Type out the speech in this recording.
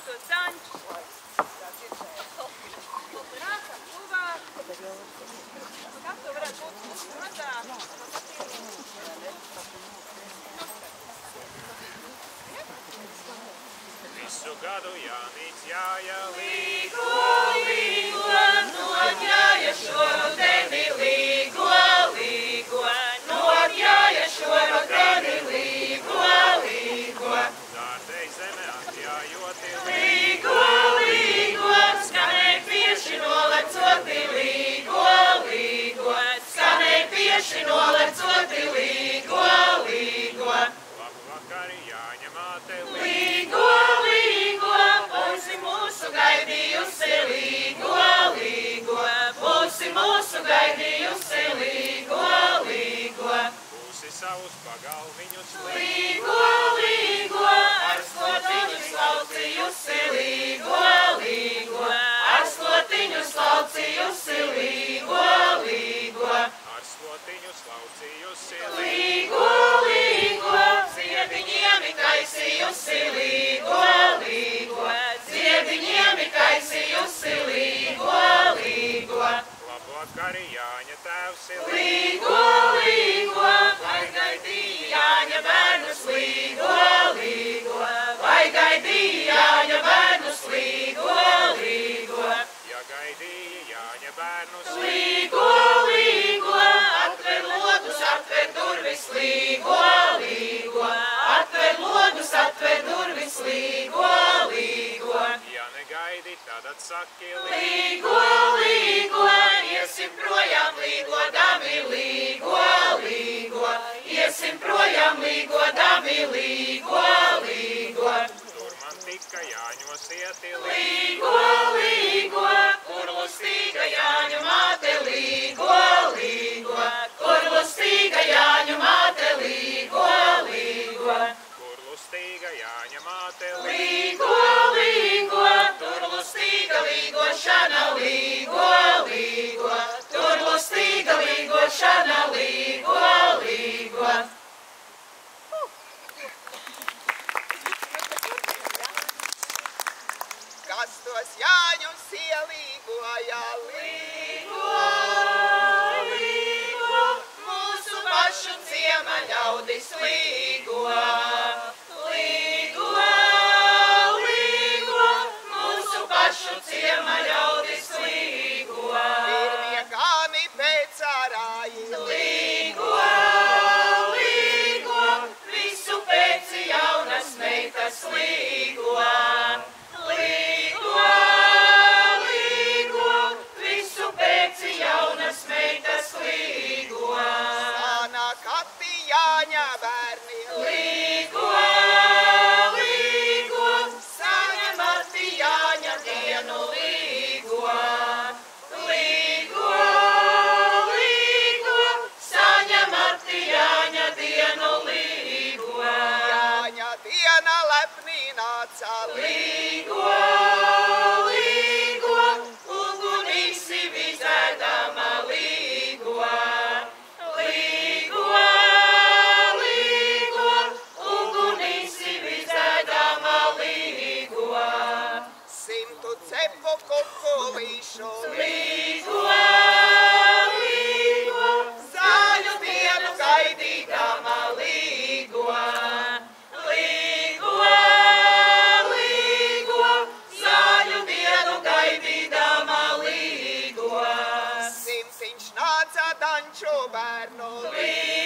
tos dančus. Nākam tuvāk. Kas to varētu būt mūsu mazā? Visu gadu Jānis jāja līgo, līgo, nogļāja šo rudeni, līgo, līgo, nogļāja šo rudeni, līgo, līgo. Dārdei zeme atjājoti, līgo, līgo, skanēja pieši nolecoti, līgo, līgo, skanēja pieši nolecoti, līgo, līgo. Labvakar Jāņa māte, līgo, līgo, būsi mūsu gaidījusi, līgo, līgo, būsi mūsu gaidījusi, līgo, līgo. būsi savus pagalmiņus, Līgo, līgo, ar slotiņu slaucījusi, līgo, līgo, ar slotiņu slaucījusi, līgo, līgo. ar slotiņu slaucījusi, Līgo, līgo, ziediņiem kaisījusi, līgo, līgo, ziediņiem kaisījusi, līgo, līgo. Labvakar Jāņa tēvs, Līgo, līgo, vai gaidīja Jāņa bērnus, līgo, līgo, vai gaidīja Jāņa bērnus, līgo, līgo. ja gaidīja Jāņa bērnus, Līgo, līgo, atver logus, atver durvis, līgo, līgo, atver logus, atver durvis, līgo, līgo. ja negaidi, tad atsaki, Līgo, līgo, iesim projām līgodami, līgo, līgo, iesim projām līgodami, līgo, līgo. tur man tika Jāņos ieti, Līgo, līgo, kur lustīga Jāņa māte, līgo, līgo, kur lustīga Jāņa māte, līgo, līgo. kur lustīga Jāņa māte, Līgo, līgo, tur lustīga līgošana, līgo, līgo, tur lustīga līgošana, līgo, līgo. Kas tos Jāņus ielīgoja, Līgo, līgo, mūsu pašu ciema ļaudis līgo. Līgo, līgo, mūsu pašu ciema ļaudis līgo. pirmie gani pēc ārāji. Līgo, līgo, visu pēc jaunas meitas līgo. Līgo, līgo, visu pēc jaunas meitas līgo. Sāna kati Jāņa bērni. Līgo, līgo, saņemati Jāņa dienu līgo. Līgo, līgo, saņemati Jāņa dienu līgo. Jāņa diena lepnī nāca. Līgo, līgo, ugunīsi vizēdama līgo. Līgo, līgo, ugunīsi vizēdama līgo. 100 cepu kukulīšu. Līgo, līgo, zaļu dienu gaidīdama līgo. Līgo, līgo, zaļu dienu gaidīdama līgo. 100 nāca danču bērnu. Līgo,